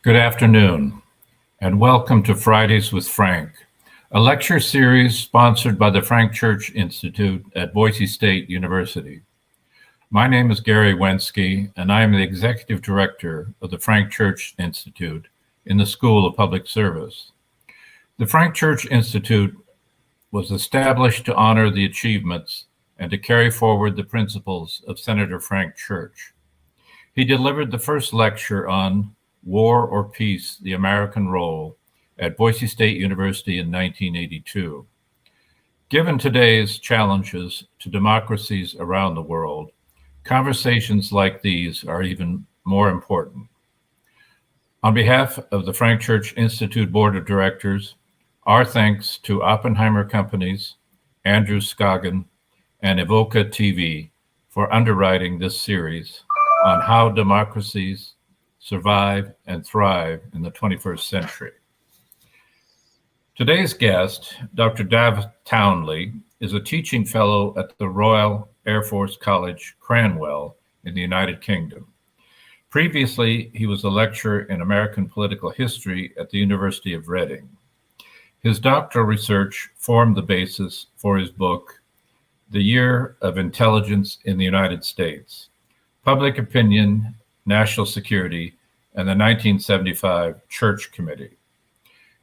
Good afternoon, and welcome to Fridays with Frank, a lecture series sponsored by the Frank Church Institute at Boise State University. My name is Gary Wensky, and I am the Executive Director of the Frank Church Institute in the School of Public Service. The Frank Church Institute was established to honor the achievements and to carry forward the principles of Senator Frank Church. He delivered the first lecture on War or Peace, the American Role at Boise State University in 1982. Given today's challenges to democracies around the world, conversations like these are even more important. On behalf of the Frank Church Institute Board of Directors, our thanks to Oppenheimer Companies, Andrew Scoggin, and Evoca TV for underwriting this series on how democracies survive and thrive in the 21st century. Today's guest, Dr. Dafydd Townley, is a teaching fellow at the Royal Air Force College, Cranwell, in the United Kingdom. Previously, he was a lecturer in American political history at the University of Reading. His doctoral research formed the basis for his book, The Year of Intelligence in the United States: Public Opinion, National Security, and the 1975 Church Committee.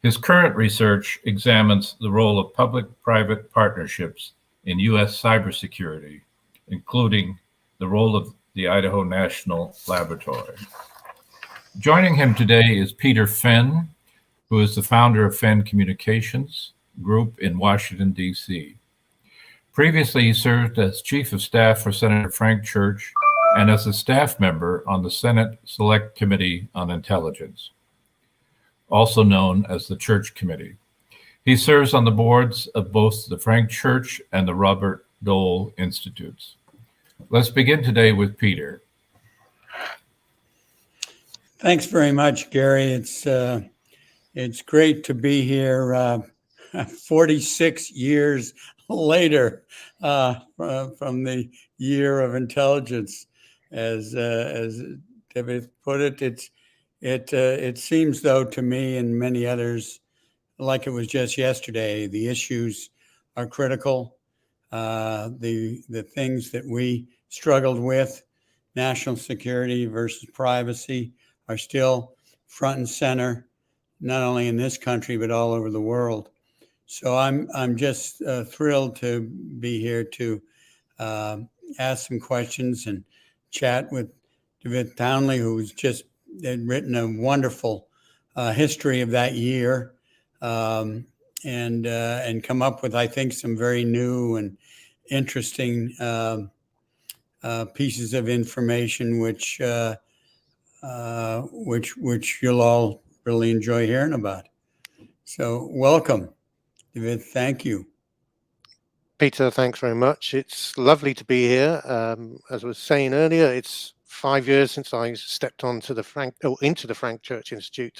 His current research examines the role of public-private partnerships in U.S. cybersecurity, including the role of the Idaho National Laboratory. Joining him today is Peter Fenn, who is the founder of Fenn Communications Group in Washington, D.C. Previously, he served as Chief of Staff for Senator Frank Church and as a staff member on the Senate Select Committee on Intelligence, also known as the Church Committee. He serves on the boards of both the Frank Church and the Robert Dole Institutes. Let's begin today with Peter. Thanks very much, Gary. It's great to be here 46 years later from the Year of Intelligence. As David put it, it seems though to me and many others like it was just yesterday. The issues are critical. The things that we struggled with, national security versus privacy, are still front and center, not only in this country but all over the world. So I'm just thrilled to be here to ask some questions and chat with Dafydd Townley, who's just written a wonderful history of that year, and come up with, I think, some very new and interesting pieces of information, which you'll all really enjoy hearing about. So, welcome, Dafydd. Thank you. Peter, thanks very much. It's lovely to be here. As I was saying earlier, it's 5 years since I stepped into the Frank Church Institute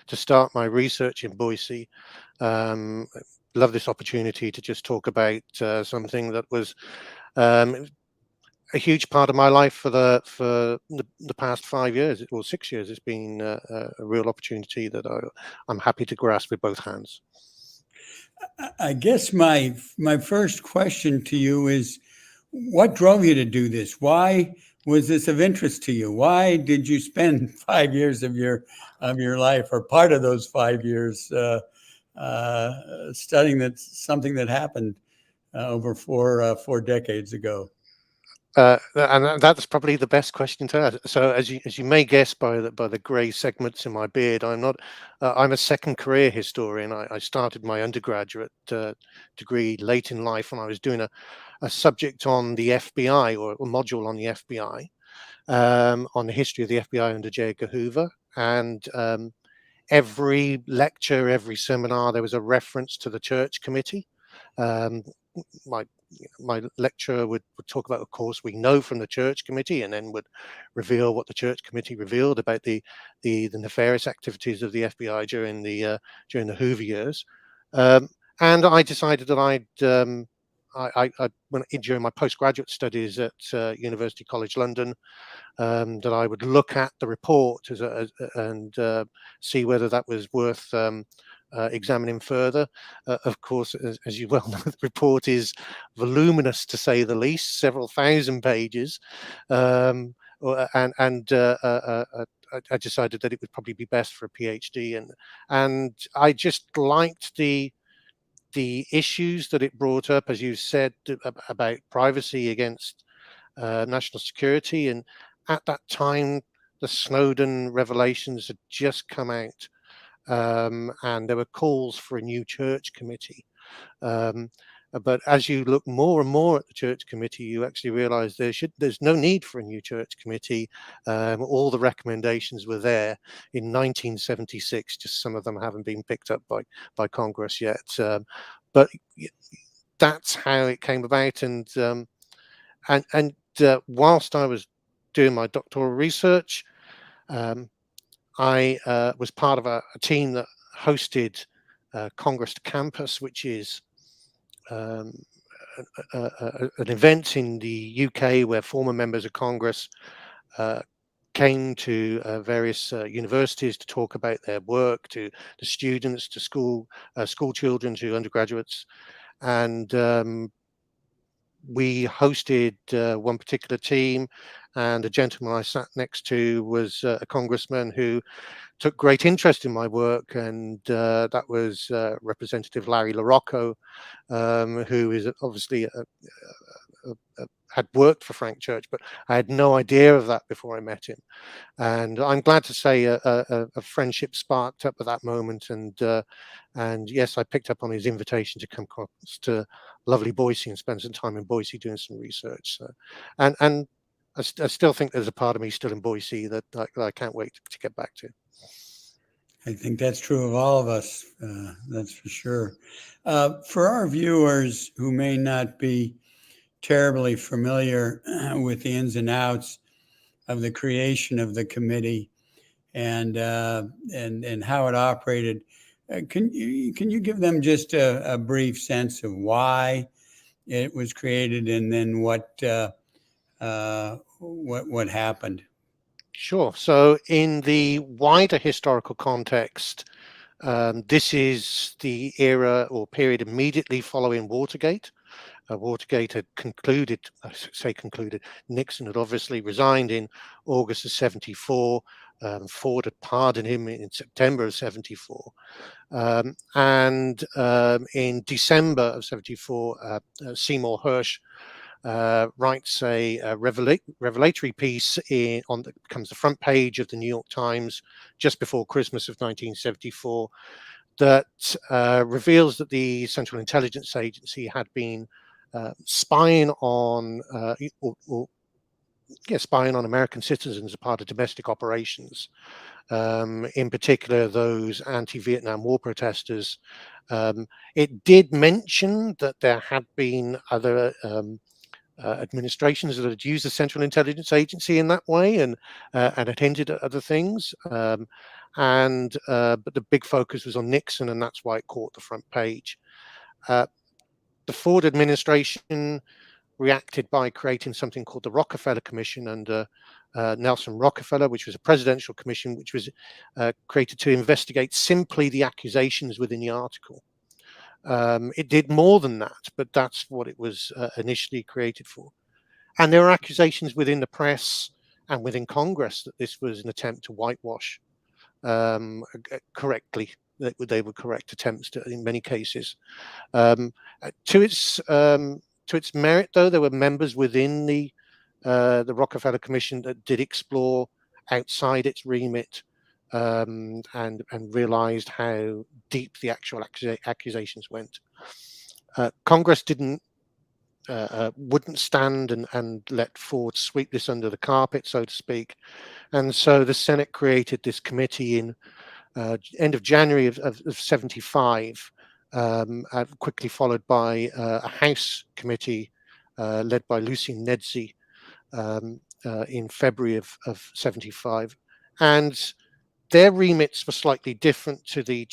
to start my research in Boise. Love this opportunity to just talk about something that was a huge part of my life for the past 5 years, or 6 years. It's been a real opportunity that I'm happy to grasp with both hands. I guess my first question to you is, what drove you to do this? Why was this of interest to you? Why did you spend 5 years of your life, or part of those 5 years, studying something that happened over four decades ago? And that's probably the best question to ask. So, as you may guess by the grey segments in my beard, I'm a second career historian. I started my undergraduate degree late in life when I was doing a subject on the FBI, or a module on the FBI, on the history of the FBI under J. Edgar Hoover. And every lecture, every seminar, there was a reference to the Church Committee. My lecturer would talk about, of course, we know from the Church Committee, and then would reveal what the Church Committee revealed about the nefarious activities of the FBI during the Hoover years. And I decided that during my postgraduate studies at University College London, that I would look at the report and see whether that was worth examining further. Of course, as you well know, the report is voluminous to say the least, several thousand pages, and I decided that it would probably be best for a PhD, and I just liked the issues that it brought up, as you said, about privacy against national security. And at that time, the Snowden revelations had just come out, and there were calls for a new church committee. But as you look more and more at the church committee, you actually realize there's no need for a new church committee. All the recommendations were there in 1976, just some of them haven't been picked up by Congress yet. But that's how it came about. And whilst I was doing my doctoral research, I was part of a team that hosted Congress to Campus, which is an event in the UK where former members of Congress came to various universities to talk about their work, to the students, to school children, to undergraduates. And we hosted one particular team, and a gentleman I sat next to was a congressman who took great interest in my work, and that was Representative Larry LaRocco, who is obviously had worked for Frank Church, but I had no idea of that before I met him. And I'm glad to say a friendship sparked up at that moment, and yes, I picked up on his invitation to come across to lovely Boise and spend some time in Boise doing some research. So, and I still think there's a part of me still in Boise that I can't wait to get back to. I think that's true of all of us. That's for sure. For our viewers who may not be terribly familiar with the ins and outs of the creation of the committee and how it operated, can you give them just a brief sense of why it was created and then what happened? Sure. So in the wider historical context, this is the era or period immediately following Watergate. Watergate had concluded, Nixon had obviously resigned in August of 74. Ford had pardoned him in September of 74. And in December of 74, Seymour Hersh writes a revelatory piece that becomes the front page of the New York Times just before Christmas of 1974, that reveals that the Central Intelligence Agency had been spying on spying on American citizens as part of domestic operations, in particular those anti-Vietnam War protesters. It did mention that there had been other administrations that had used the Central Intelligence Agency in that way, and had hinted at other things. But the big focus was on Nixon, and that's why it caught the front page. The Ford administration reacted by creating something called the Rockefeller Commission under Nelson Rockefeller, which was a presidential commission which was created to investigate simply the accusations within the article. It did more than that, but that's what it was initially created for. And there are accusations within the press and within Congress that this was an attempt to whitewash correctly. They were correct attempts in many cases. To its merit, though, there were members within the Rockefeller Commission that did explore outside its remit, and realized how deep the actual accusations went. Congress wouldn't stand and let Ford sweep this under the carpet, so to speak, and so the Senate created this committee in end of January of 75, quickly followed by a House committee led by Lucy Nedzi in February of 75, and their remits were slightly different to the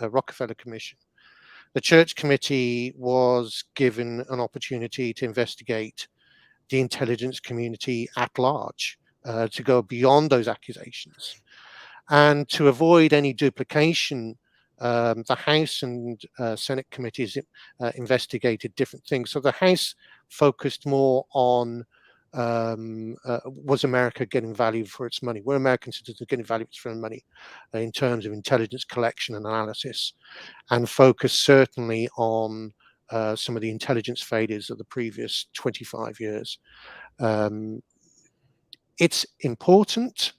Rockefeller Commission. the Church Committee was given an opportunity to investigate the intelligence community at large, to go beyond those accusations. And to avoid any duplication, the House and Senate committees investigated different things. So the House focused more on was America getting value for its money? Were Americans getting value for their money in terms of intelligence collection and analysis? And focused certainly on some of the intelligence failures of the previous 25 years. It's important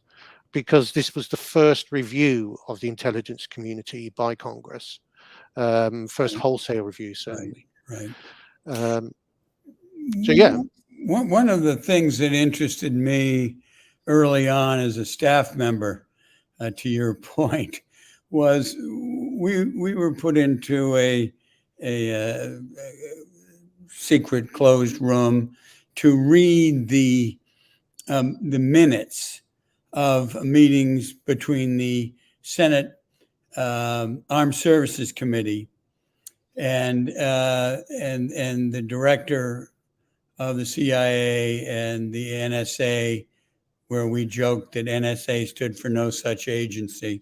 because this was the first review of the intelligence community by Congress, first wholesale review, certainly. Right. So, yeah. One of the things that interested me early on as a staff member, to your point, was we were put into a secret closed room to read the minutes of meetings between the Senate Armed Services Committee and the director of the CIA and the NSA, where we joked that NSA stood for no such agency.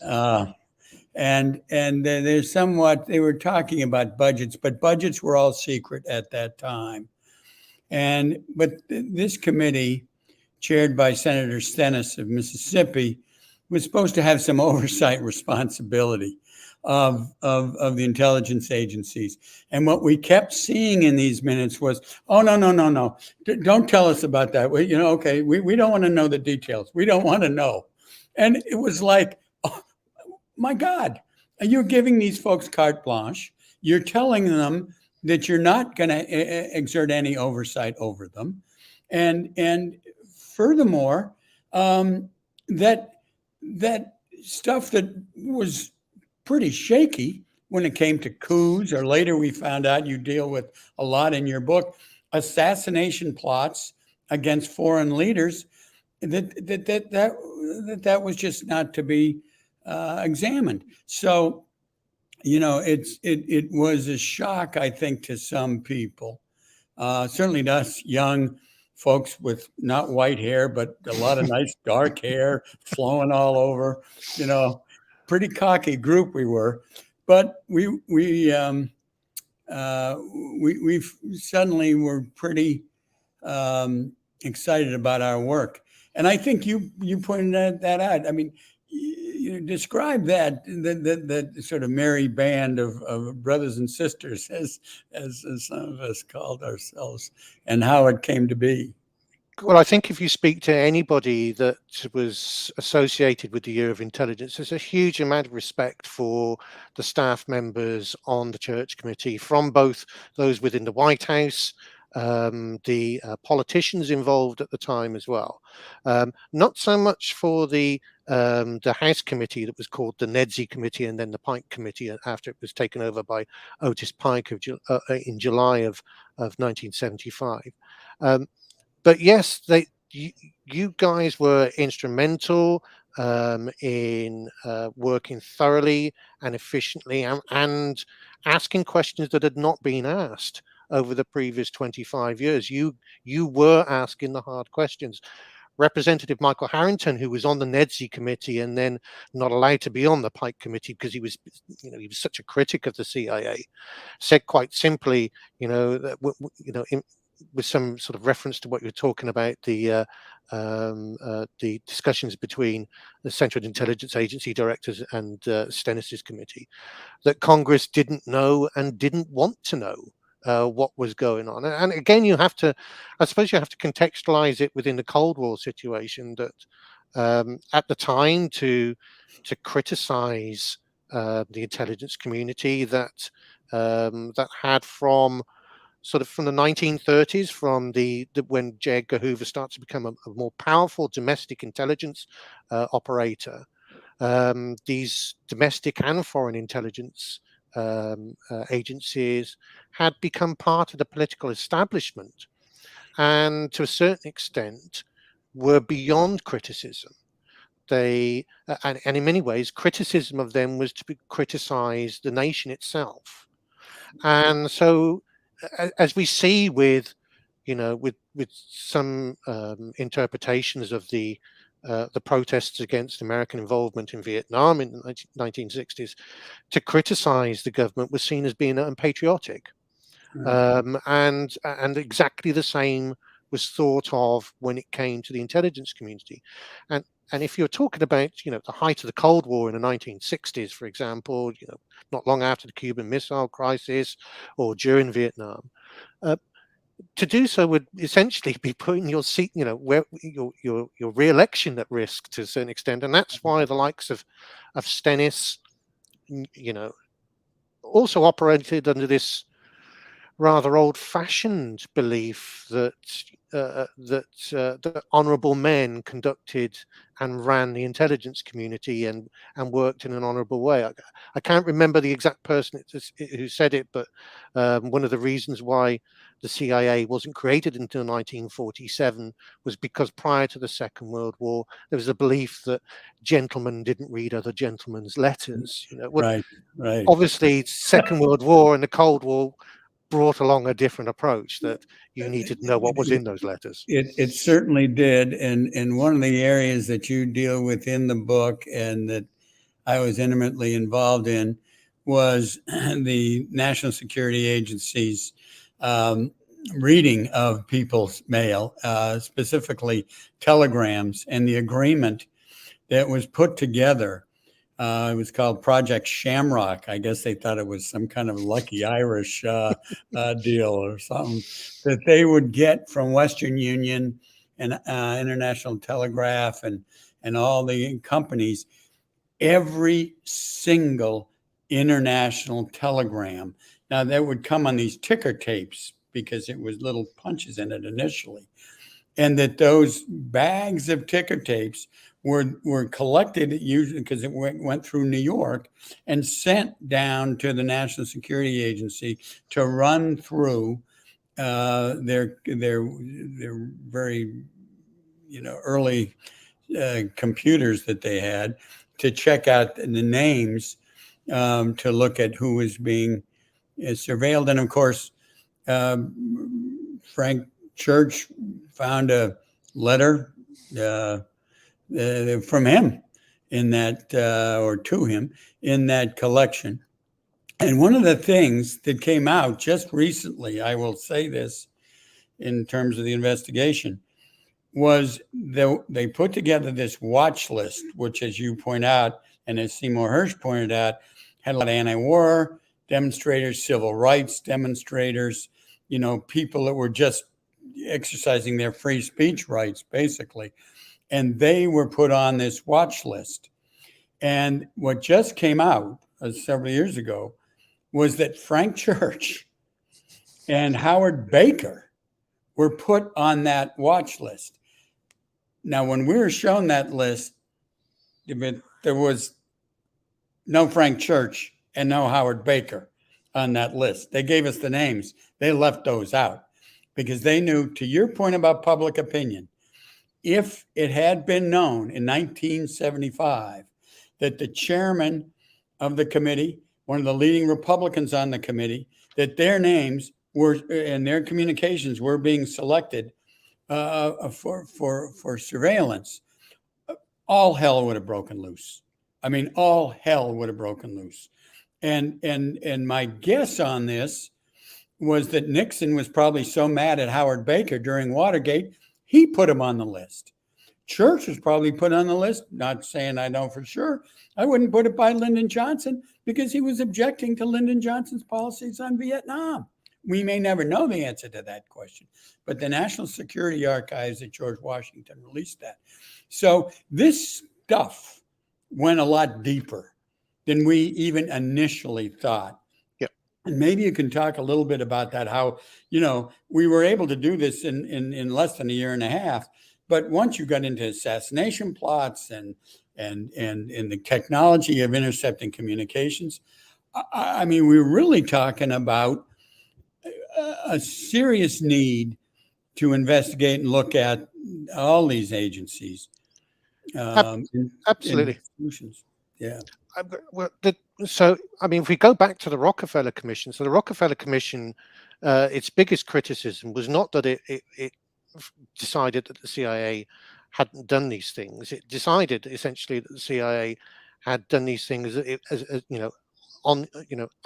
And there's somewhat, they were talking about budgets, but budgets were all secret at that time. But this committee, chaired by Senator Stennis of Mississippi, was supposed to have some oversight responsibility of the intelligence agencies. And what we kept seeing in these minutes was, oh, no. Don't tell us about that. We don't want to know the details. We don't want to know. And it was like, oh, my God, you're giving these folks carte blanche. You're telling them that you're not going to exert any oversight over them. And furthermore, that stuff that was pretty shaky when it came to coups, or later we found out you deal with a lot in your book, assassination plots against foreign leaders, that was just not to be examined. So, it was a shock, I think, to some people, certainly to us young folks with not white hair, but a lot of nice dark hair flowing all over, pretty cocky group we were. But we suddenly were pretty excited about our work. And I think you pointed that out. I mean, you describe that sort of merry band of brothers and sisters, as some of us called ourselves, and how it came to be. Well, I think if you speak to anybody that was associated with the Year of Intelligence, there's a huge amount of respect for the staff members on the Church Committee, from both those within the White House, the politicians involved at the time as well. Not so much for the House Committee that was called the NEDSI Committee, and then the Pike Committee after it was taken over by Otis Pike in July of 1975. But yes, you guys were instrumental in working thoroughly and efficiently and asking questions that had not been asked over the previous 25 years. You were asking the hard questions. Representative Michael Harrington, who was on the NEDSI committee and then not allowed to be on the Pike committee because he was such a critic of the CIA, said quite simply, with some sort of reference to what you're talking about, the discussions between the Central Intelligence Agency directors and Stennis's committee, that Congress didn't know and didn't want to know what was going on. And again, I suppose you have to contextualize it within the Cold War situation, that at the time to criticize the intelligence community that had from the 1930s, from when J. Edgar Hoover starts to become a more powerful domestic intelligence operator, these domestic and foreign intelligence agencies had become part of the political establishment, and to a certain extent were beyond criticism. And in many ways, criticism of them was to criticize the nation itself. And so, as we see with, with some interpretations of the protests against American involvement in Vietnam in the 1960s, to criticize the government was seen as being unpatriotic. And exactly the same was thought of when it came to the intelligence community. And if you're talking about, the height of the Cold War in the 1960s, for example, not long after the Cuban Missile Crisis or during Vietnam, to do so would essentially be putting your seat, where your re-election at risk to a certain extent. And that's why the likes of Stennis, also operated under this rather old-fashioned belief that that honourable men conducted and ran the intelligence community and worked in an honourable way. I can't remember the exact person who said it, but one of the reasons why the CIA wasn't created until 1947 was because prior to the Second World War, there was a belief that gentlemen didn't read other gentlemen's letters. Right. Obviously, Second World War and the Cold War brought along a different approach, that you needed to know what was in those letters. It certainly did. And one of the areas that you deal with in the book and that I was intimately involved in was the National Security Agency's reading of people's mail, specifically telegrams, and the agreement that was put together. It was called Project Shamrock. I guess they thought it was some kind of lucky Irish deal or something, that they would get from Western Union and International Telegraph and all the companies every single international telegram. Now, that would come on these ticker tapes because it was little punches in it initially. And that those bags of ticker tapes were collected usually because it went through New York and sent down to the National Security Agency to run through their very early computers that they had to check out the names, to look at who was being surveilled. And of course, Frank Church found a letter from him in that, or to him in that collection. And one of the things that came out just recently, I will say this in terms of the investigation, was they put together this watch list, which, as you point out, and as Seymour Hersh pointed out, had a lot of anti-war demonstrators, civil rights demonstrators, people that were just exercising their free speech rights, basically. And they were put on this watch list. And what just came out several years ago was that Frank Church and Howard Baker were put on that watch list. Now, when we were shown that list, there was no Frank Church and no Howard Baker on that list. They gave us the names. They left those out because they knew, to your point about public opinion, if it had been known in 1975 that the chairman of the committee, one of the leading Republicans on the committee, that their names were and their communications were being selected for surveillance, all hell would have broken loose. I mean, all hell would have broken loose. And my guess on this was that Nixon was probably so mad at Howard Baker during Watergate, he put him on the list. Church was probably put on the list, not saying I know for sure. I wouldn't put it by Lyndon Johnson because he was objecting to Lyndon Johnson's policies on Vietnam. We may never know the answer to that question, but the National Security Archives at George Washington released that. So this stuff went a lot deeper than we even initially thought. Yep. And maybe you can talk a little bit about that, how, we were able to do this in less than a year and a half. But once you got into assassination plots and the technology of intercepting communications, I mean, we're really talking about a serious need to investigate and look at all these agencies. Absolutely. Institutions. Yeah. So, I mean, if we go back to the Rockefeller Commission, so the Rockefeller Commission, its biggest criticism was not that it decided that the CIA hadn't done these things. It decided essentially that the CIA had done these things as you know,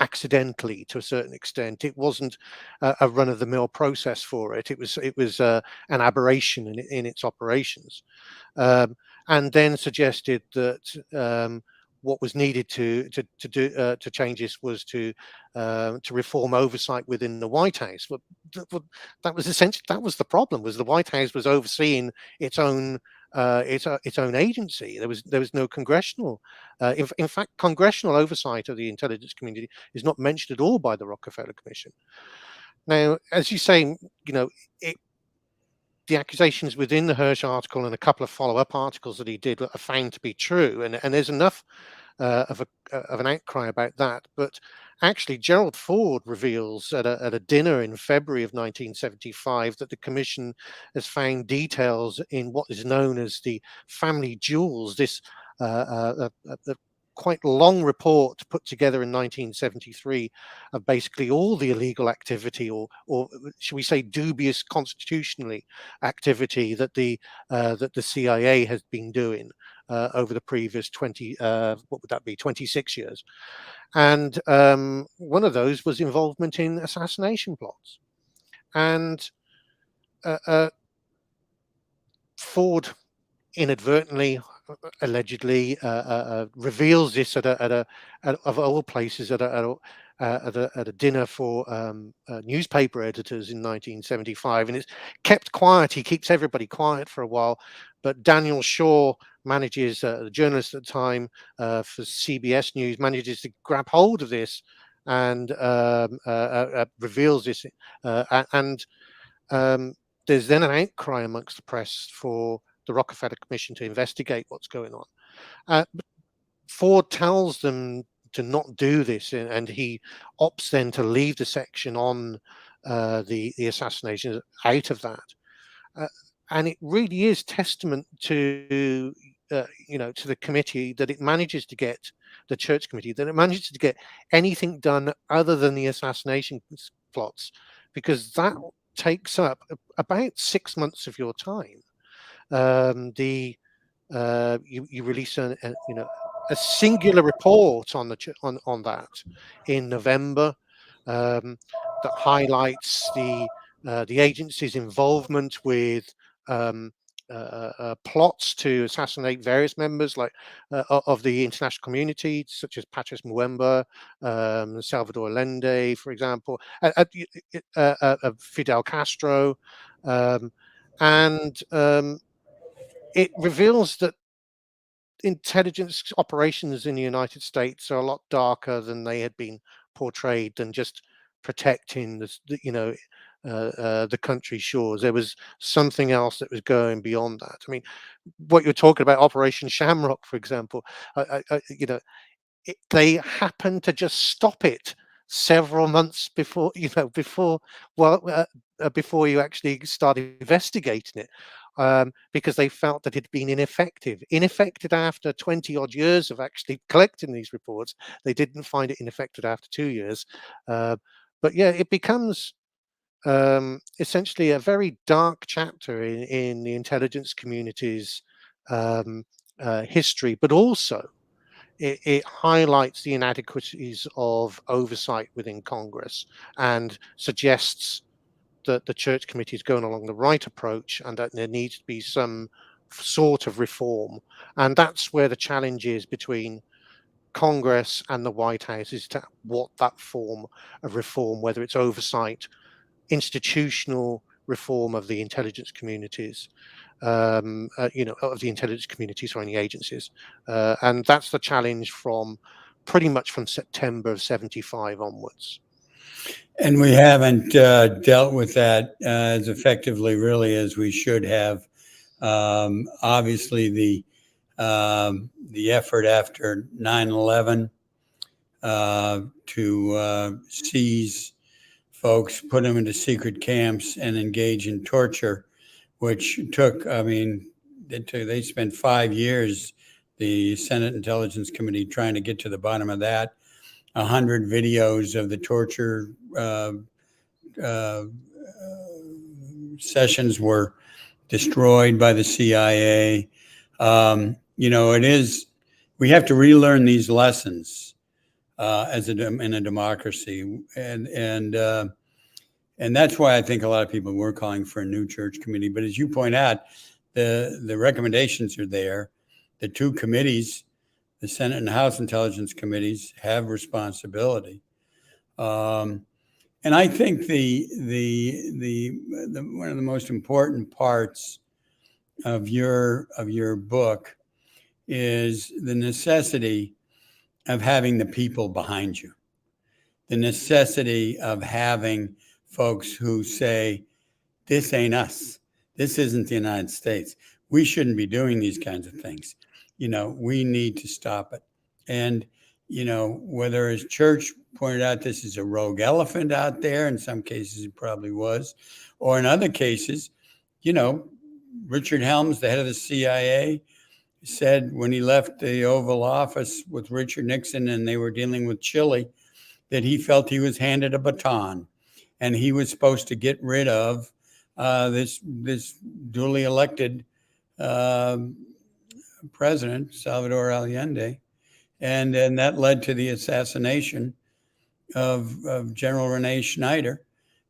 accidentally to a certain extent. It wasn't a run-of-the-mill process for it. It was an aberration in its operations, and then suggested that what was needed to change this was to reform oversight within the White House. But that was essentially, that was the problem, was the White House was overseeing its own agency. There was no congressional. In fact, congressional oversight of the intelligence community is not mentioned at all by the Rockefeller Commission. Now, as you say, the accusations within the Hirsch article and a couple of follow-up articles that he did are found to be true, and there's enough of an outcry about that. But actually, Gerald Ford reveals at a dinner in February of 1975 that the Commission has found details in what is known as the family jewels, this quite long report put together in 1973 of basically all the illegal activity, or should we say dubious constitutionally activity that the CIA has been doing over the previous 26 years. And one of those was involvement in assassination plots. And Ford inadvertently, allegedly, reveals this at of all places at a dinner for newspaper editors in 1975, and it's kept quiet. He keeps everybody quiet for a while, but Daniel Shaw manages, the journalist at the time for CBS News, manages to grab hold of this and reveals this, and there's then an outcry amongst the press for the Rockefeller Commission to investigate what's going on. But Ford tells them to not do this, and he opts then to leave the section on the assassination out of that. And it really is testament to to the committee that it manages to get, the Church Committee, that it manages to get anything done other than the assassination plots, because that takes up about 6 months of your time. You release a singular report on that in November that highlights the agency's involvement with plots to assassinate various members of the international community, such as Patrice Muemba, Salvador Allende, for example, Fidel Castro, and it reveals that intelligence operations in the United States are a lot darker than they had been portrayed, than just protecting the country's shores. There was something else that was going beyond that. I mean, what you're talking about, Operation Shamrock, for example, they happened to just stop it several months before before you actually started investigating it, because they felt that it had been ineffective after 20 odd years of actually collecting these reports. They didn't find it ineffective after 2 years. But yeah, it becomes essentially a very dark chapter in the intelligence community's history, but also it highlights the inadequacies of oversight within Congress and suggests that the Church Committee is going along the right approach, and that there needs to be some sort of reform. And that's where the challenge is between Congress and the White House, is to what that form of reform, whether it's oversight, institutional reform of the intelligence communities, of the intelligence communities or any agencies. And that's the challenge pretty much from September of 75 onwards. And we haven't dealt with that as effectively, really, as we should have. Obviously, the effort after 9/11 to seize folks, put them into secret camps, and engage in torture, which took, they spent 5 years. the Senate Intelligence Committee trying to get to the bottom of that. 100 videos of the torture sessions were destroyed by the CIA. We have to relearn these lessons in a democracy, and that's why I think a lot of people were calling for a new church committee. But as you point out, the recommendations are there. The two committees, the Senate and House Intelligence Committees, have responsibility. And I think the one of the most important parts of your book is the necessity of having the people behind you, the necessity of having folks who say, this ain't us. This isn't the United States. We shouldn't be doing these kinds of things. We need to stop it. And, whether as Church pointed out, this is a rogue elephant out there, in some cases it probably was, or in other cases, Richard Helms, the head of the CIA, said when he left the Oval Office with Richard Nixon and they were dealing with Chile, that he felt he was handed a baton and he was supposed to get rid of this duly elected president, Salvador Allende. And that led to the assassination of General Rene Schneider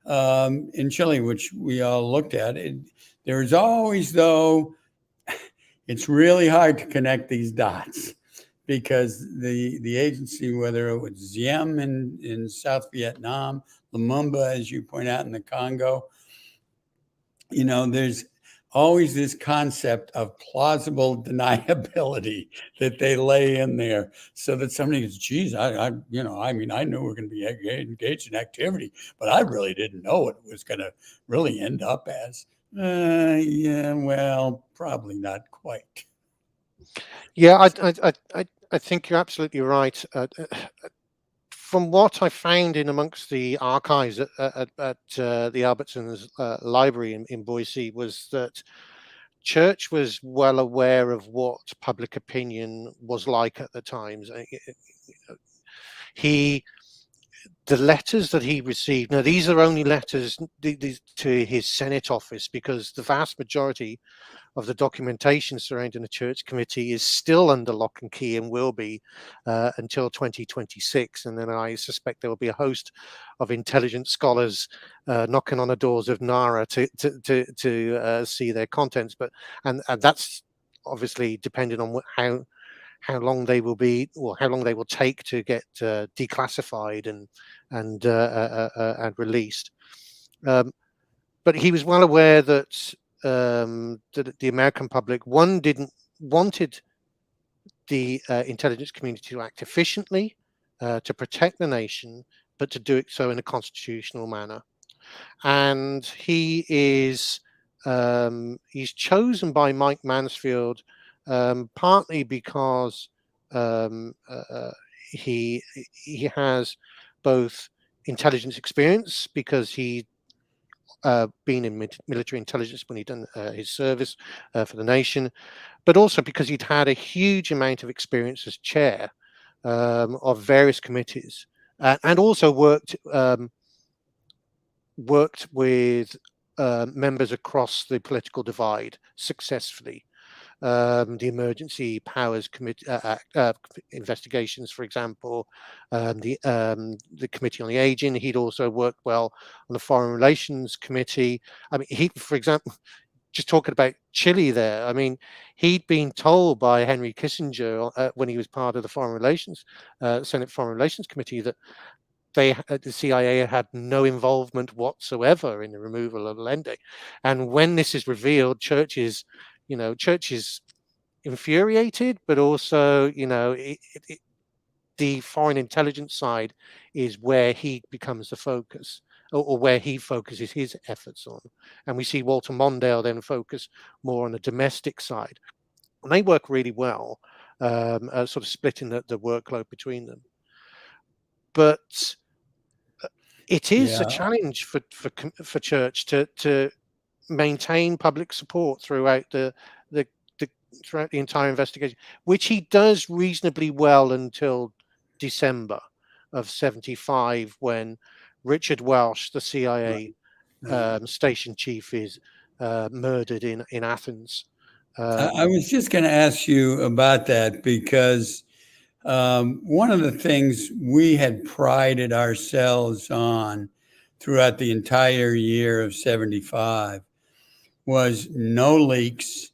in Chile, which we all looked at. There's always, though, it's really hard to connect these dots because the agency, whether it was Diem in South Vietnam, Lumumba, as you point out, in the Congo, there's always this concept of plausible deniability that they lay in there so that somebody goes, geez, I knew we were going to be engaged in activity, but I really didn't know what it was going to really end up as. Yeah, well, probably not quite. Yeah, I think you're absolutely right. From what I found in amongst the archives at the Albertsons Library in Boise was that Church was well aware of what public opinion was like at the times. The letters that he received, now these are only letters to his Senate office, because the vast majority of the documentation surrounding the Church Committee is still under lock and key and will be until 2026. And then I suspect there will be a host of intelligence scholars knocking on the doors of NARA to see their contents. And that's obviously depending on how long they will be, or how long they will take to get declassified and released. But he was well aware that the American public, wanted the intelligence community to act efficiently, to protect the nation, but to do it so in a constitutional manner. And he's chosen by Mike Mansfield partly because he has both intelligence experience, because he been in military intelligence when he'd done his service for the nation, but also because he'd had a huge amount of experience as chair of various committees, and also worked with members across the political divide successfully. The Emergency Powers Committee investigations, for example, the Committee on the Aging. He'd also worked well on the Foreign Relations Committee. I mean, for example, just talking about Chile there, I mean, he'd been told by Henry Kissinger when he was part of the Senate Foreign Relations Committee, that the CIA had no involvement whatsoever in the removal of Allende. And when this is revealed, Church is infuriated, but also, the foreign intelligence side is where he becomes the focus, or where he focuses his efforts on. And we see Walter Mondale then focus more on the domestic side. And they work really well, sort of splitting the workload between them. But it is a challenge for Church to maintain public support throughout the throughout the entire investigation, which he does reasonably well until December of 75, when Richard Welsh, the CIA station chief, is murdered in Athens. I was just going to ask you about that because one of the things we had prided ourselves on throughout the entire year of 75 was no leaks,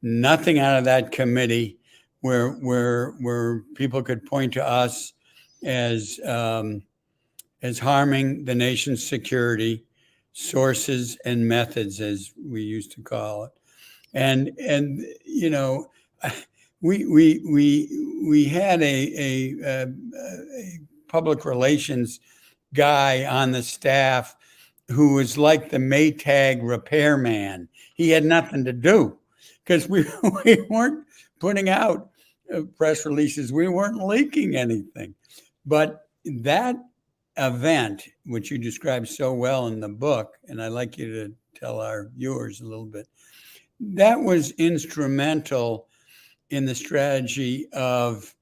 nothing out of that committee where people could point to us as harming the nation's security, sources and methods, as we used to call it. And you know, we had a public relations guy on the staff who was like the Maytag repairman. He had nothing to do because we weren't putting out press releases. We weren't leaking anything. But that event, which you described so well in the book, and I'd like you to tell our viewers a little bit, that was instrumental in the strategy of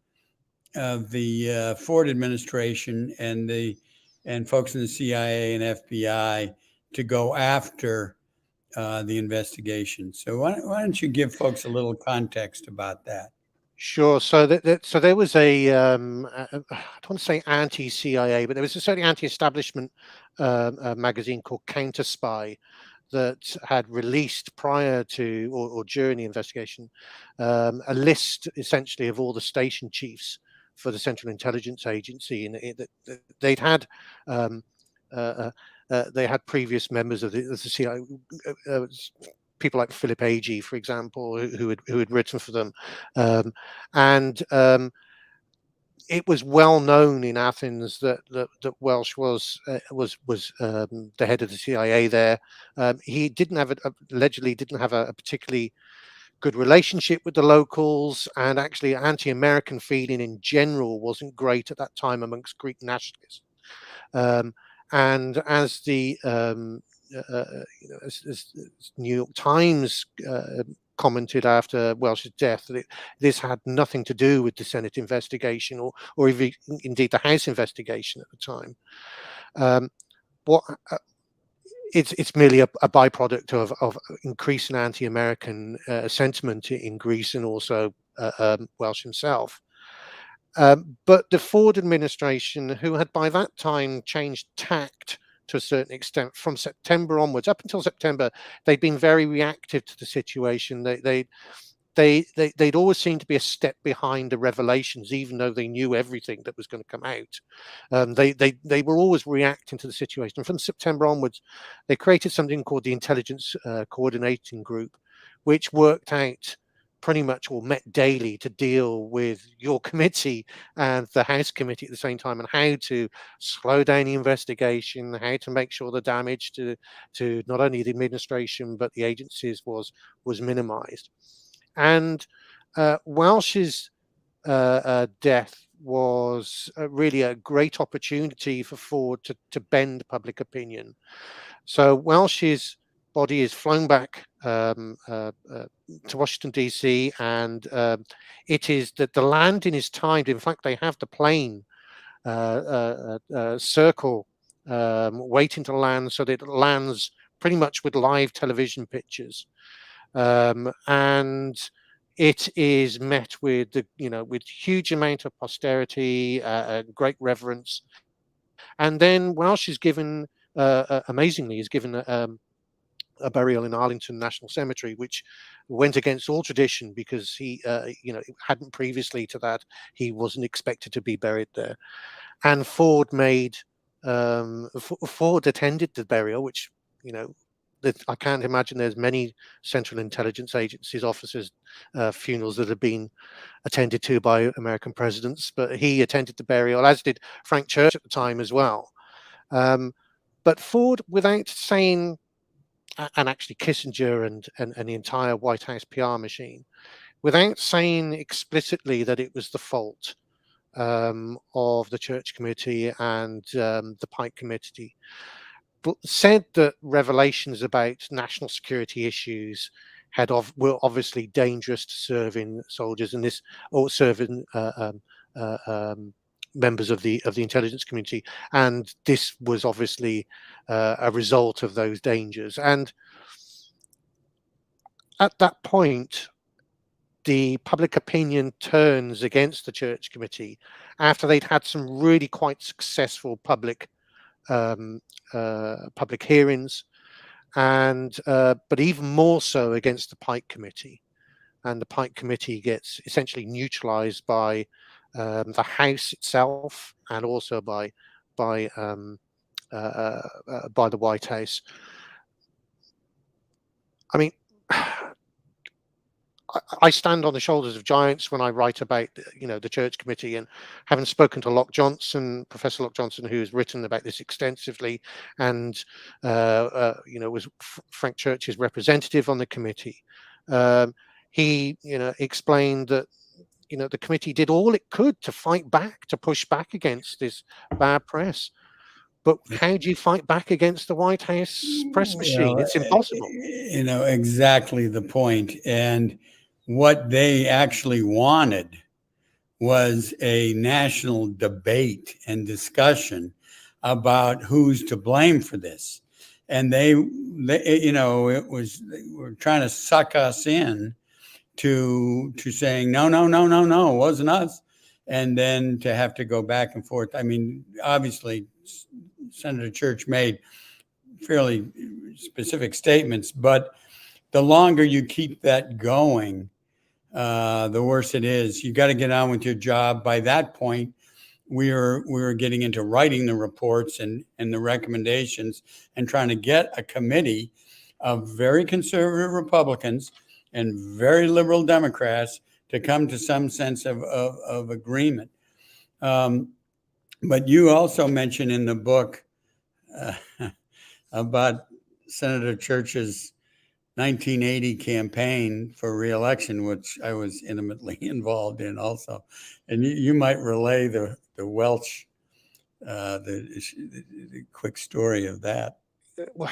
the Ford administration and folks in the CIA and FBI to go after the investigation. So why don't you give folks a little context about that? Sure. So so there was I don't want to say anti-CIA, but there was a certainly anti-establishment magazine called Counter Spy that had released prior to or during the investigation a list essentially of all the station chiefs for the Central Intelligence Agency, and they had previous members of the CIA, people like Philip Agee, for example, who had written for them, and it was well known in Athens that Welsh was the head of the CIA there. He allegedly didn't have a particularly good relationship with the locals, and actually anti-American feeling in general wasn't great at that time amongst Greek nationalists. And as the as New York Times commented after Welsh's death, that this had nothing to do with the Senate investigation or even, indeed the House investigation at the time. It's merely a byproduct of increasing anti-American sentiment in Greece, and also Welsh himself. But the Ford administration, who had by that time changed tact to a certain extent from September onwards, up until September, they'd been very reactive to the situation. They'd always seemed to be a step behind the revelations, even though they knew everything that was going to come out. They were always reacting to the situation. And from September onwards, they created something called the Intelligence Coordinating Group, which worked out pretty much, or met daily, to deal with your committee and the House committee at the same time, and how to slow down the investigation, how to make sure the damage to not only the administration but the agencies was minimized. And Welsh's death was really a great opportunity for Ford to bend public opinion. So Welsh's body is flown back to Washington, D.C., and it is that the landing is timed. In fact, they have the plane circle waiting to land, so that it lands pretty much with live television pictures. And it is met with with huge amount of posterity, great reverence. And then Welsh is given, amazingly, is given a burial in Arlington National Cemetery, which went against all tradition, because he, hadn't previously to that, he wasn't expected to be buried there. And Ford attended the burial, which, I can't imagine there's many Central Intelligence Agencies officers' funerals that have been attended to by American presidents, but he attended the burial, as did Frank Church at the time as well. But Ford, without saying, and actually Kissinger and the entire White House PR machine, without saying explicitly that it was the fault of the Church Committee and the Pike Committee, but said that revelations about national security issues were obviously dangerous to serving soldiers, and this or serving members of the intelligence community, and this was obviously a result of those dangers. And at that point, the public opinion turns against the church committee after they'd had some really quite successful public hearings, and but even more so against the Pike Committee. And the Pike Committee gets essentially neutralized by the House itself, and also by the White House. I mean, I stand on the shoulders of giants when I write about, the church committee, and having spoken to Locke Johnson, Professor Locke Johnson, who has written about this extensively, and was Frank Church's representative on the committee. He explained that the committee did all it could to fight back, to push back against this bad press. But how do you fight back against the White House press machine? It's impossible. Exactly the point. And what they actually wanted was a national debate and discussion about who's to blame for this. And they they were trying to suck us in to saying, no, it wasn't us. And then to have to go back and forth. I mean, obviously, Senator Church made fairly specific statements, but the longer you keep that going, the worse it is. You got to get on with your job. By that point, we were getting into writing the reports and the recommendations, and trying to get a committee of very conservative Republicans and very liberal Democrats to come to some sense of agreement. But you also mentioned in the book about Senator Church's 1980 campaign for reelection, which I was intimately involved in also. And you might relay the Welch, the quick story of that. Well,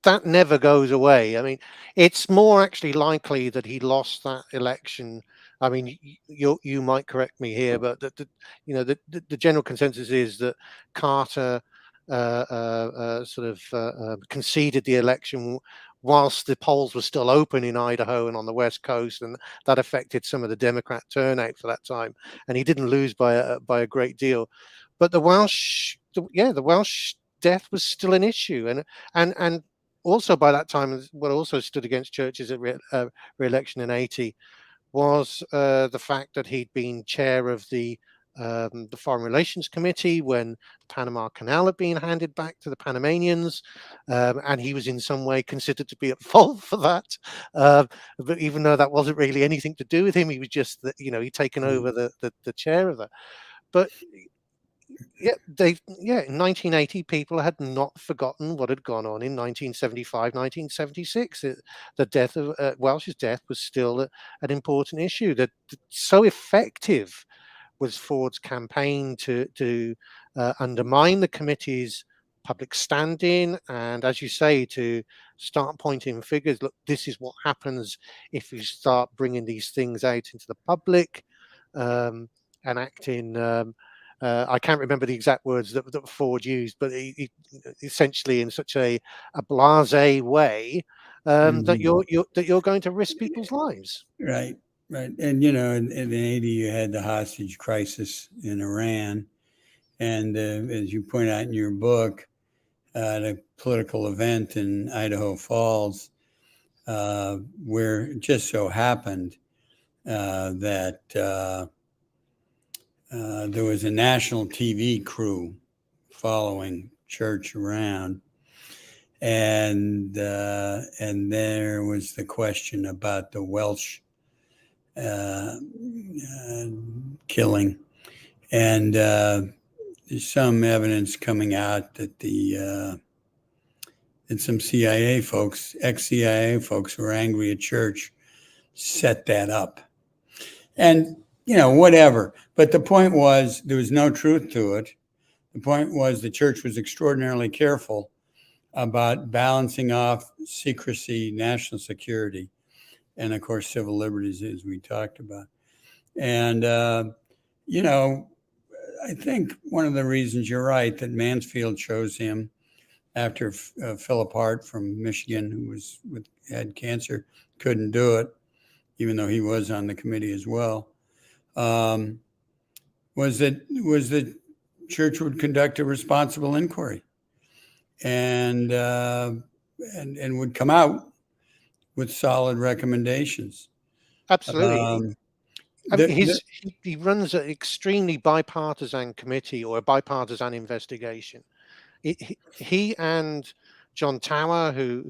that never goes away. I mean, it's more actually likely that he lost that election. I mean, you might correct me here, but the general consensus is that Carter conceded the election whilst the polls were still open in Idaho and on the West Coast, and that affected some of the Democrat turnout for that time. And he didn't lose by a great deal, but the Welsh death was still an issue, and also by that time, what also stood against Church's re-election in '80 was the fact that he'd been chair of the Foreign Relations Committee when the Panama Canal had been handed back to the Panamanians, and he was in some way considered to be at fault for that. But even though that wasn't really anything to do with him, he was just he'd taken over the chair of that. But in 1980, people had not forgotten what had gone on in 1975, 1976. The death of Welsh's death was still an important issue. That so effective was Ford's campaign to undermine the committee's public standing, and as you say, to start pointing figures. Look, this is what happens if you start bringing these things out into the public, and acting. I can't remember the exact words that Ford used, but he essentially in such a blasé way that you're going to risk people's lives. Right. And in '80 you had the hostage crisis in Iran, and as you point out in your book, the political event in Idaho Falls, where it just so happened that there was a national TV crew following Church around, and there was the question about the Welsh killing, and there's some evidence coming out that that some CIA folks, ex-CIA folks who were angry at Church, set that up. And whatever. But the point was, there was no truth to it. The point was the Church was extraordinarily careful about balancing off secrecy, national security, and of course, civil liberties, as we talked about. And, you know, I think one of the reasons you're right that Mansfield chose him after Philip Hart from Michigan, who had cancer, couldn't do it, even though he was on the committee as well, was that church would conduct a responsible inquiry and would come out with solid recommendations. Absolutely. He runs an extremely bipartisan committee, or a bipartisan investigation. He and John Tower, who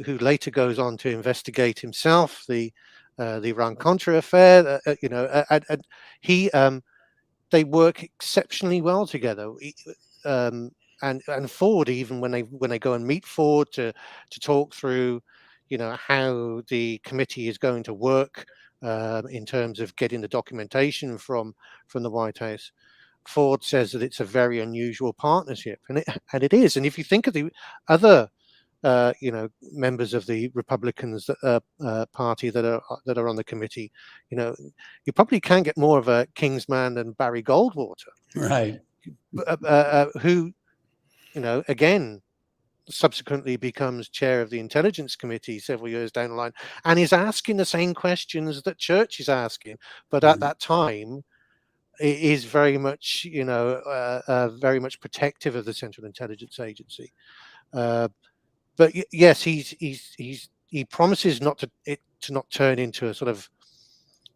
later goes on to investigate himself the Iran-Contra affair, they work exceptionally well together. And Ford, even when they go and meet Ford to talk through, how the committee is going to work in terms of getting the documentation from the White House, Ford says that it's a very unusual partnership, and it is. And if you think of the other members of the Republicans party that are on the committee, you probably can't get more of a Kingsman than Barry Goldwater, right? Who, again, subsequently becomes chair of the Intelligence Committee several years down the line, and is asking the same questions that Church is asking, but at that time it is very much, very much protective of the Central Intelligence Agency. But yes, he promises to not turn into a sort of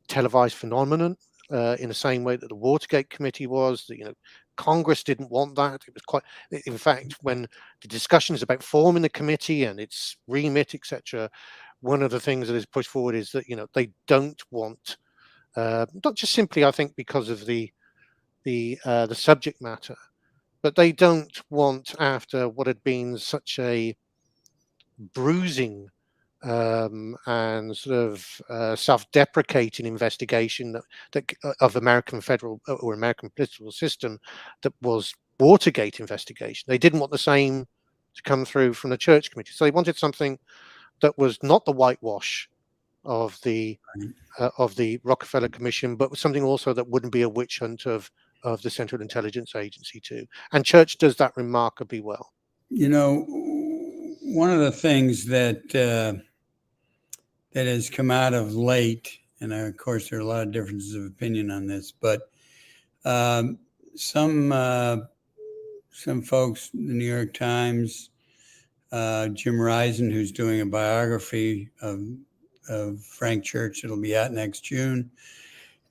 televised phenomenon in the same way that the Watergate Committee was. That Congress didn't want that. It was quite, in fact, when the discussions about forming the committee and its remit, etc., one of the things that is pushed forward is that they don't want, not just simply, I think, because of the subject matter, but they don't want, after what had been such a bruising and sort of self-deprecating investigation that of American federal or American political system, that was Watergate investigation. They didn't want the same to come through from the Church Committee, so they wanted something that was not the whitewash of the Rockefeller Commission, but something also that wouldn't be a witch hunt of the Central Intelligence Agency too. And Church does that remarkably well. One of the things that has come out of late, and of course there are a lot of differences of opinion on this, but some folks, the New York Times, Jim Risen, who's doing a biography of Frank Church that'll be out next June,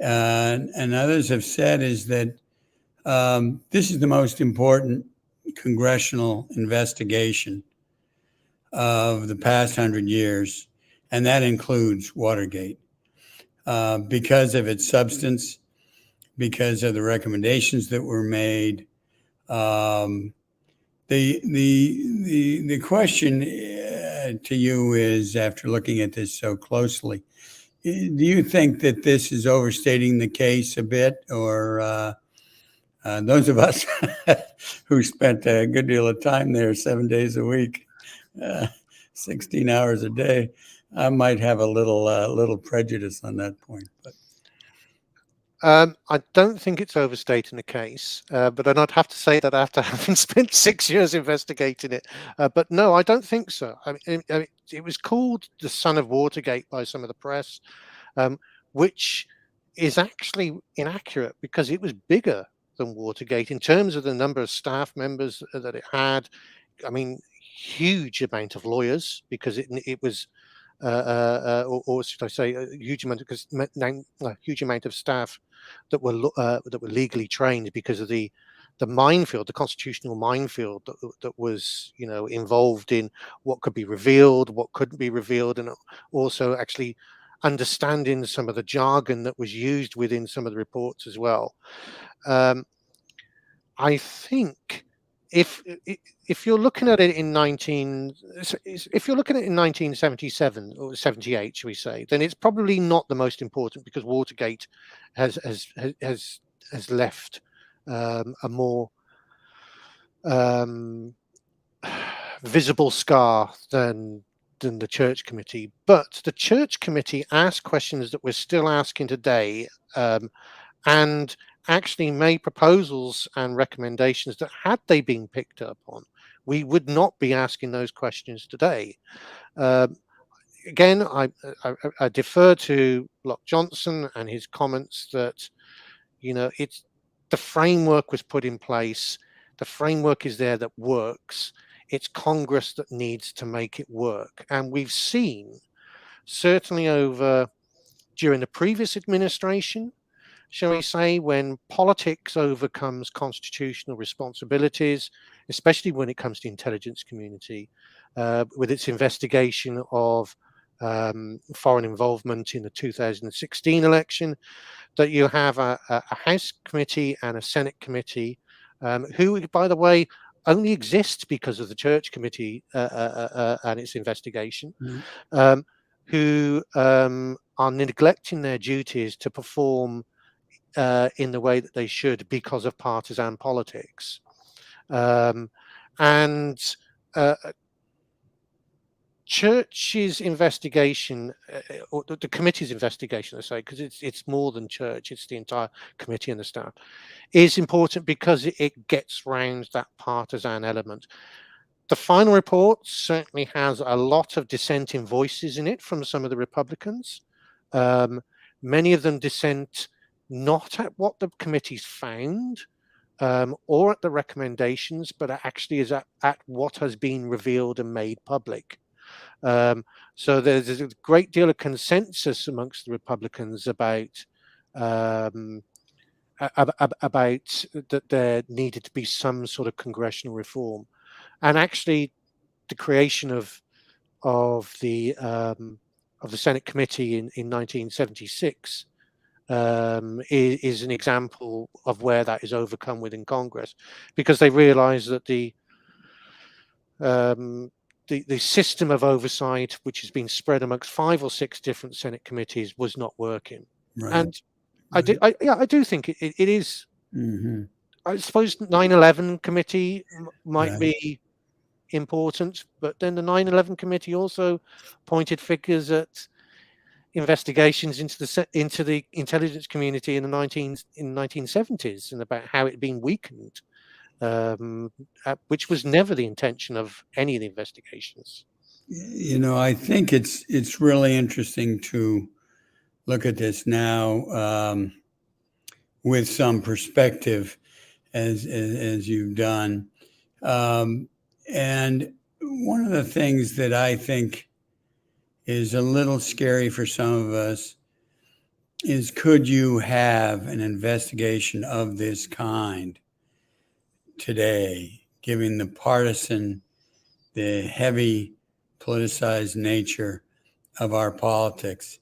and others have said is that this is the most important congressional investigation of the past 100 years, and that includes Watergate, because of its substance, because of the recommendations that were made. The question to you is, after looking at this so closely, do you think that this is overstating the case a bit, or those of us who spent a good deal of time there 7 days a week, 16 hours a day, I might have a little prejudice on that point, but I don't think it's overstating the case, but I'd have to say that after having spent 6 years investigating it. But no, I don't think so. I mean, it was called the Son of Watergate by some of the press, which is actually inaccurate, because it was bigger than Watergate in terms of the number of staff members that it had. I mean, huge amount of lawyers, because it was. Or should I say, a huge amount of staff that were legally trained, because of the minefield, the constitutional minefield that was involved in what could be revealed, what couldn't be revealed, and also actually understanding some of the jargon that was used within some of the reports as well. I think if you're looking at it in 1977 or 78, shall we say, then it's probably not the most important, because Watergate has left a more visible scar than the church committee. But the church committee asked questions that we're still asking today, and actually made proposals and recommendations that, had they been picked up on, we would not be asking those questions today. Again, I defer to Locke Johnson and his comments that, it's the framework was put in place. The framework is there that works. It's Congress that needs to make it work. And we've seen, certainly during the previous administration, shall we say, when politics overcomes constitutional responsibilities, especially when it comes to the intelligence community, with its investigation of foreign involvement in the 2016 election, that you have a House committee and a Senate committee, who, by the way, only exists because of the church committee and its investigation, who are neglecting their duties to perform in the way that they should because of partisan politics. Church's investigation, or the committee's investigation, I say, because it's more than church, it's the entire committee and the staff, is important because it gets round that partisan element. The final report certainly has a lot of dissenting voices in it from some of the Republicans. Many of them dissent not at what the committee's found or at the recommendations, but actually is at what has been revealed and made public. So there's a great deal of consensus amongst the Republicans about that there needed to be some sort of congressional reform, and actually the creation of the Senate committee in 1976 is an example of where that is overcome within Congress, because they realized that the system of oversight, which has been spread amongst 5 or 6 different Senate committees, was not working. Right. And I do think it is. Mm-hmm. I suppose 9/11 committee might be important, but then the 9/11 committee also pointed figures at investigations into the intelligence community in the 1970s and about how it had been weakened, which was never the intention of any of the investigations. I think it's really interesting to look at this now with some perspective, as you've done. And one of the things that I think is a little scary for some of us is, could you have an investigation of this kind today, given the heavy politicized nature of our politics?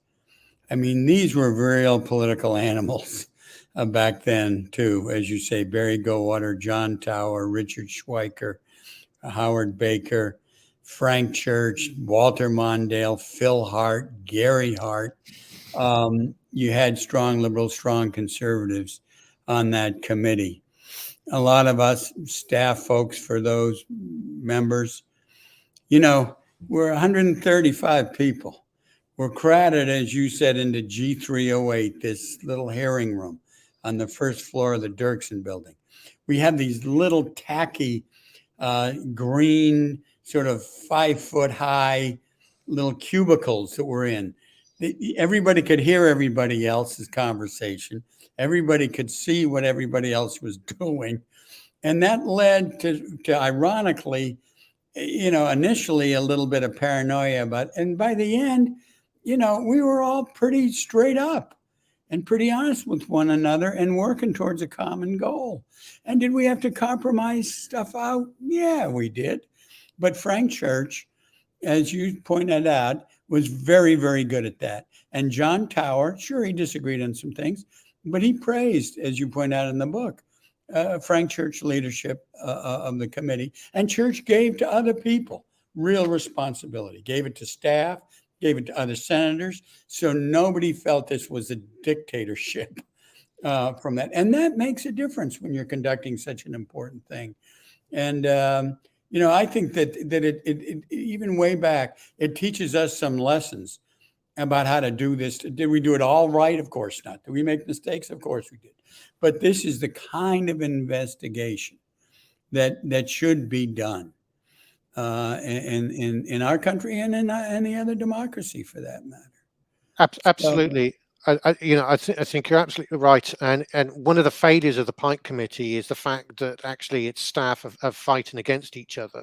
I mean, these were real political animals back then, too. As you say, Barry Goldwater, John Tower, Richard Schweiker, Howard Baker, Frank Church, Walter Mondale, Phil Hart, Gary Hart. You had strong liberals, strong conservatives on that committee. A lot of us staff folks for those members, we're 135 people. We're crowded, as you said, into G308, this little hearing room on the first floor of the Dirksen building. We have these little tacky green, sort of 5-foot-high little cubicles that we're in. Everybody could hear everybody else's conversation. Everybody could see what everybody else was doing. And that led to ironically, initially a little bit of paranoia, and by the end, we were all pretty straight up and pretty honest with one another and working towards a common goal. And did we have to compromise stuff out? Yeah, we did. But Frank Church, as you pointed out, was very, very good at that. And John Tower, sure, he disagreed on some things, but he praised, as you point out in the book, Frank Church leadership of the committee. And Church gave to other people real responsibility, gave it to staff, gave it to other senators. So nobody felt this was a dictatorship from that. And that makes a difference when you're conducting such an important thing. And I think that it even way back, it teaches us some lessons about how to do this. Did we do it all right? Of course not. Did we make mistakes? Of course we did. But this is the kind of investigation that should be done in our country and in any other democracy, for that matter. Absolutely. I think you're absolutely right. And one of the failures of the Pike Committee is the fact that actually its staff are fighting against each other.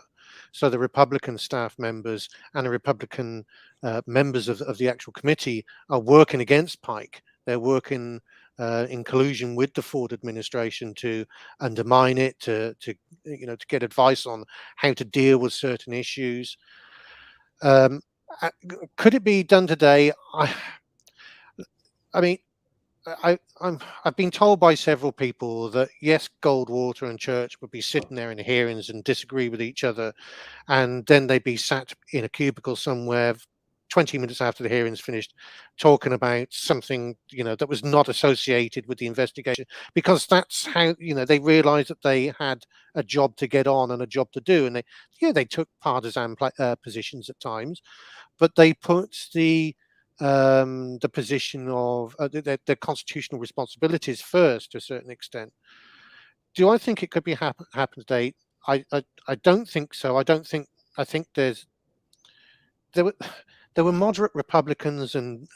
So the Republican staff members and the Republican members of the actual committee are working against Pike. They're working in collusion with the Ford administration to undermine it, to get advice on how to deal with certain issues. Could it be done today? I mean, I've been told by several people that yes, Goldwater and Church would be sitting there in hearings and disagree with each other, and then they'd be sat in a cubicle somewhere 20 minutes after the hearing's finished, talking about something that was not associated with the investigation, because that's how they realised that they had a job to get on and a job to do, and they took partisan positions at times, but they put the position of the constitutional responsibilities first to a certain extent. Do I think it could be happen today? I don't think so. I think there were moderate Republicans and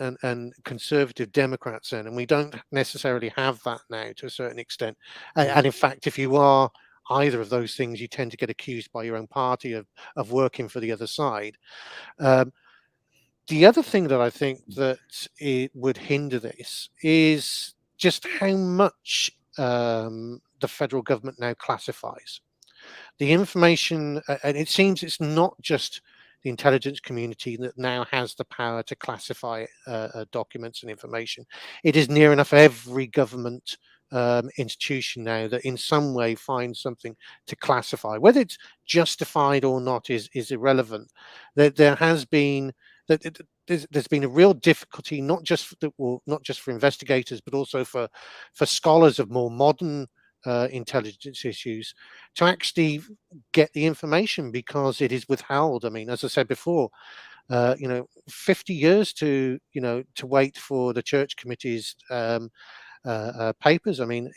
conservative Democrats then, and we don't necessarily have that now to a certain extent. And in fact, if you are either of those things, you tend to get accused by your own party of working for the other side. The other thing that I think that it would hinder this is just how much the federal government now classifies the information. And it seems it's not just the intelligence community that now has the power to classify documents and information. It is near enough every government institution now that in some way finds something to classify. Whether it's justified or not is irrelevant. There has been there's been a real difficulty, not just for investigators, but also for scholars of more modern intelligence issues, to actually get the information because it is withheld. I mean, as I said before, 50 years to wait for the Church Committee's papers. I mean,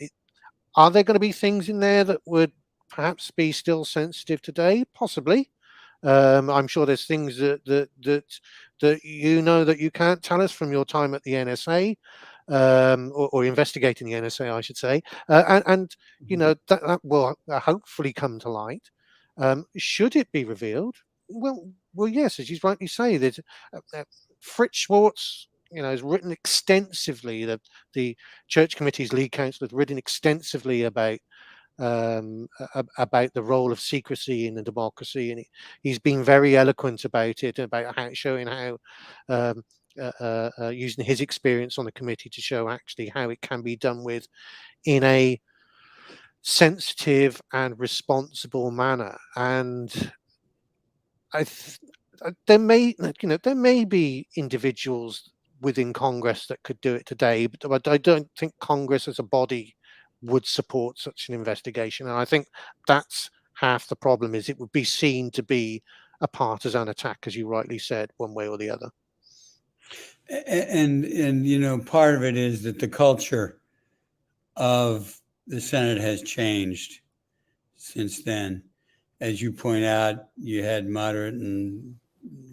are there going to be things in there that would perhaps be still sensitive today? Possibly. I'm sure there's things that that you can't tell us from your time at the NSA, or investigating the NSA, I should say, and that will hopefully come to light. Should it be revealed? Well, yes, as you rightly say, there's Fritz Schwartz. Has written extensively. The Church Committee's lead counsel has written extensively about the role of secrecy in a democracy, and he's been very eloquent about it, about showing how using his experience on the committee to show actually how it can be done with in a sensitive and responsible manner. And there may be individuals within Congress that could do it today, but I don't think Congress as a body would support such an investigation. And I think that's half the problem, is it would be seen to be a partisan attack, as you rightly said, one way or the other. And part of it is that the culture of the Senate has changed since then. As you point out, you had moderate and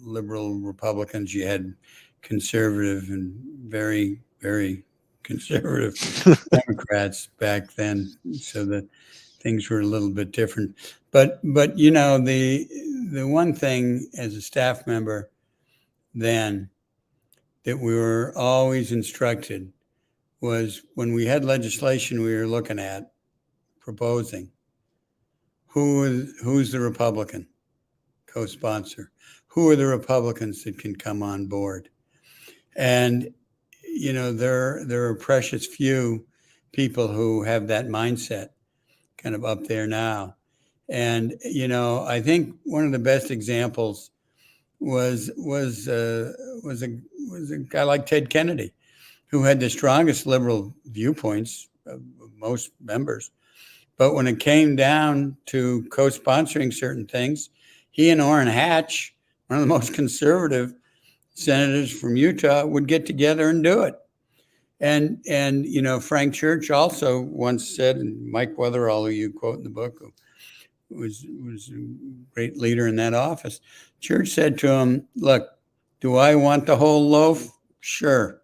liberal Republicans, you had conservative and very, very conservative Democrats back then, so that things were a little bit different. But the one thing as a staff member then that we were always instructed was, when we had legislation we were looking at proposing, who's the Republican co-sponsor? Who are the Republicans that can come on board? And there are precious few people who have that mindset kind of up there now. And I think one of the best examples was a guy like Ted Kennedy, who had the strongest liberal viewpoints of most members, But when it came down to co-sponsoring certain things, he and Orrin Hatch, one of the most conservative senators from Utah, would get together and do it. And Frank Church also once said, and Mike Wetherall, who you quote in the book, who was a great leader in that office, Church said to him, look, do I want the whole loaf? Sure.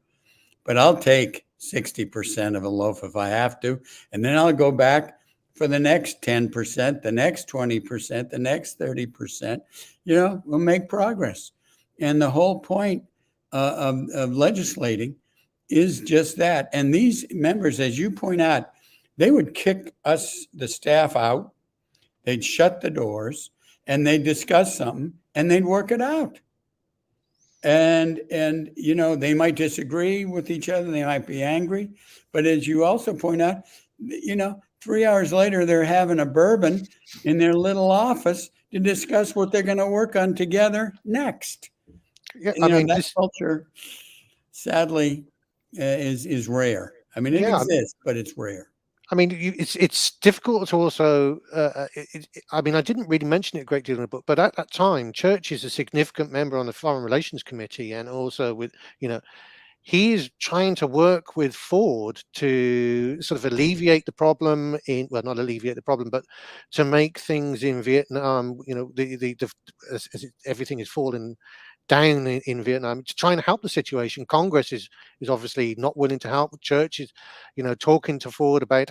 But I'll take 60% of a loaf if I have to. And then I'll go back for the next 10%, the next 20%, the next 30%. We'll make progress. And the whole point of legislating is just that. And these members, as you point out, they would kick us, the staff, out. They'd shut the doors and they'd discuss something and they'd work it out. And they might disagree with each other. They might be angry. But as you also point out, 3 hours later, they're having a bourbon in their little office to discuss what they're going to work on together next. Yeah, that culture, sadly, is rare. I mean, it exists, but it's rare. I mean, it's difficult to also. I didn't really mention it a great deal in the book, but at that time, Church is a significant member on the Foreign Relations Committee, and also with he's trying to work with Ford to sort of alleviate the problem not alleviate the problem, but to make things in Vietnam. As everything is falling down in Vietnam, to try and help the situation. Congress is obviously not willing to help. Church is, talking to Ford about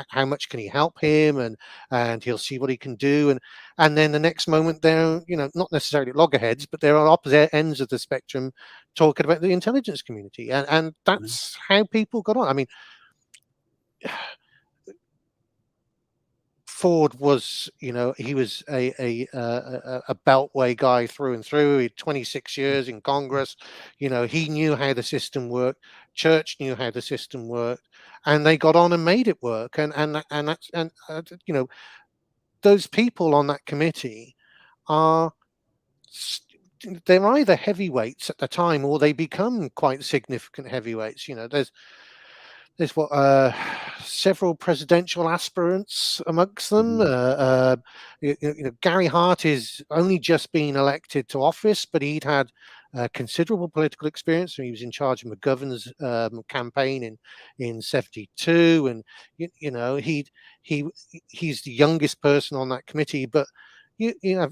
how much can he help him, and he'll see what he can do. And then the next moment they're, not necessarily loggerheads, but they're on opposite ends of the spectrum talking about the intelligence community. And that's how people got on. I mean, Ford was, he was a beltway guy through and through. He had 26 years in Congress. He knew how the system worked. Church knew how the system worked, and they got on and made it work. And those people on that committee they're either heavyweights at the time, or they become quite significant heavyweights. There's several presidential aspirants amongst them. Gary Hart is only just been elected to office, but he'd had considerable political experience. He was in charge of McGovern's campaign in '72, and he's the youngest person on that committee. But you're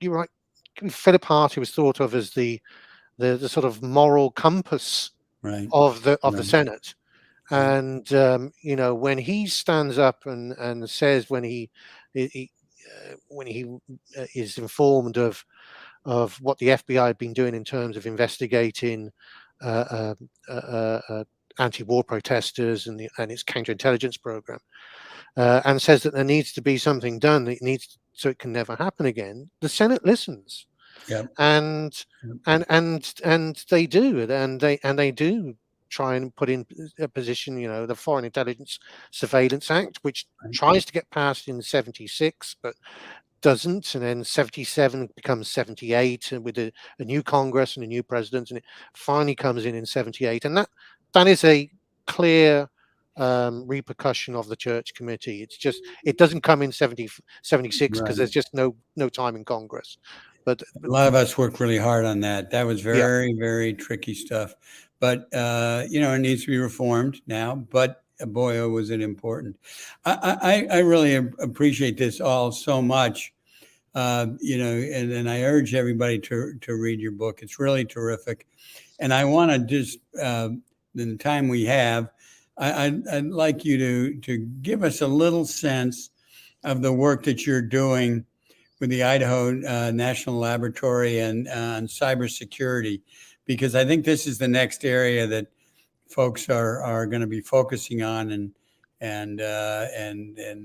right. Philip Hart, who was thought of as the sort of moral compass of the Senate. And when he stands up and says, when he is informed of what the FBI had been doing in terms of investigating anti-war protesters and its counterintelligence program, and says that there needs to be something done, so it can never happen again, the Senate listens. And they do, and they do try and put in a position, the Foreign Intelligence Surveillance Act, which tries to get passed in '76, but doesn't, and then '77 becomes '78 with a new Congress and a new president, and it finally comes in '78, and that is a clear repercussion of the Church Committee. It's just, it doesn't come in '76 because there's just no time in Congress. But a lot of us worked really hard on that. That was very, very tricky stuff. But, it needs to be reformed now. But boy, oh, was it important. I really appreciate this all so much, and I urge everybody to read your book. It's really terrific. And I want to just, in the time we have, I'd like you to give us a little sense of the work that you're doing with the Idaho National Laboratory and on cybersecurity, because I think this is the next area that folks are going to be focusing on and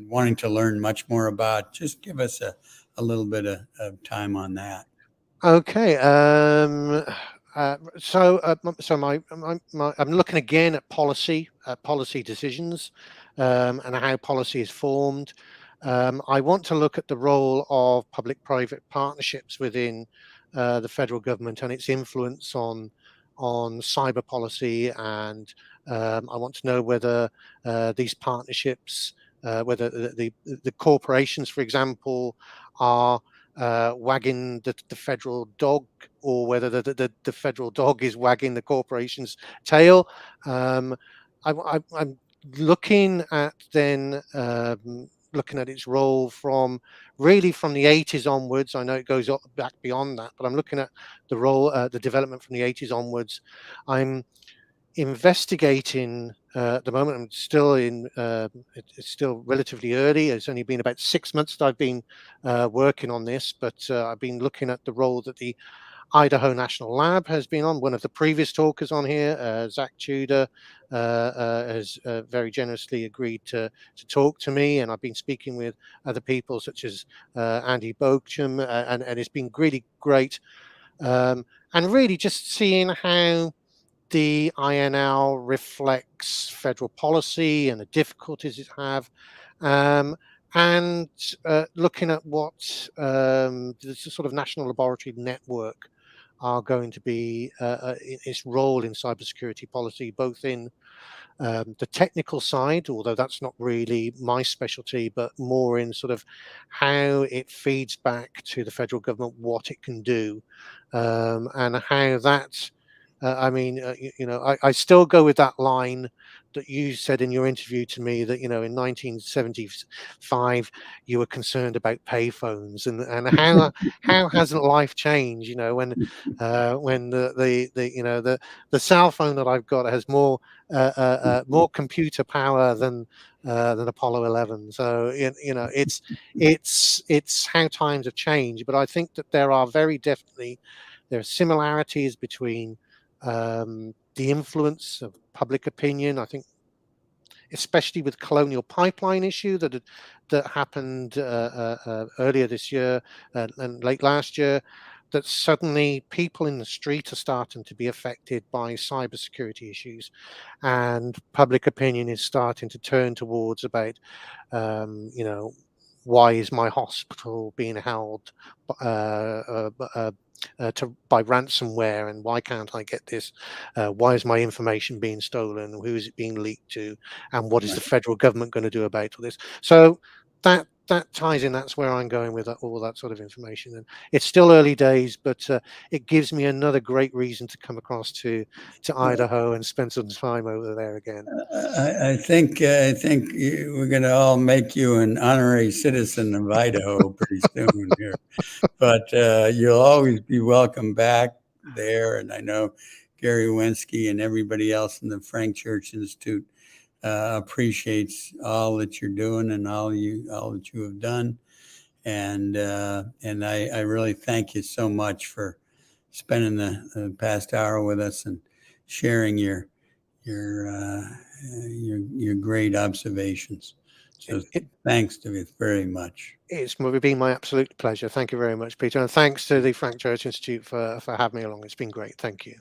wanting to learn much more about. Just give us a little bit of time on that. Okay. So I'm looking again at policy decisions, and how policy is formed. I want to look at the role of public-private partnerships within the federal government and its influence on cyber policy, and I want to know whether these partnerships whether the corporations, for example, are wagging the federal dog, or whether the federal dog is wagging the corporation's tail. I'm looking at then looking at its role from really from the 80s onwards. I know it goes back beyond that, but I'm looking at the role, the development from the 80s onwards. I'm investigating at the moment. I'm still in, it's still relatively early. It's only been about 6 months that I've been working on this, but I've been looking at the role that the Idaho National Lab has been on. One of the previous talkers on here, Zach Tudor, has very generously agreed to talk to me, and I've been speaking with other people such as Andy Bochum, and it's been really great, and really just seeing how the INL reflects federal policy and the difficulties it have, and looking at what the sort of National Laboratory network are going to be its role in cybersecurity policy, both in the technical side, although that's not really my specialty, but more in sort of how it feeds back to the federal government, what it can do, and how that, I mean, I still go with that line that you said in your interview to me, that, in 1975, you were concerned about payphones, and how hasn't life changed, when the cell phone that I've got has more computer power than Apollo 11. So it's how times have changed. But I think that there are similarities between the influence of public opinion. I think, especially with colonial pipeline issue that happened earlier this year and late last year, that suddenly people in the street are starting to be affected by cybersecurity issues, and public opinion is starting to turn towards about, why is my hospital being held by ransomware, and why can't I get this? Why is my information being stolen? Who is it being leaked to? And what is the federal government going to do about all this? So that ties in. That's where I'm going with all that sort of information. And it's still early days, but it gives me another great reason to come across to Idaho and spend some time over there again. I think we're going to all make you an honorary citizen of Idaho pretty soon here. But you'll always be welcome back there. And I know Gary Wensky and everybody else in the Frank Church Institute appreciates all that you're doing and all that you have done. And I really thank you so much for spending the past hour with us and sharing your great observations. So thanks to you very much. It's been my absolute pleasure. Thank you very much, Peter. And thanks to the Frank Church Institute for having me along. It's been great. Thank you.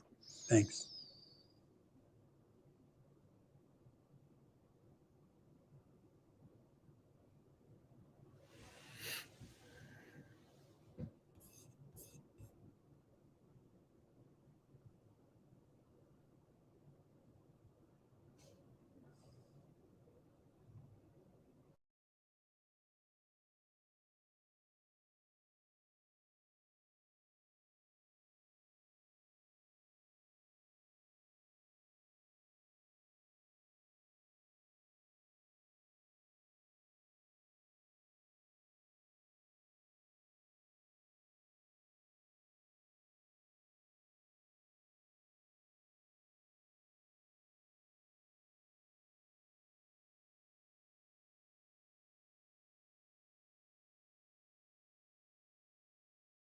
Thanks.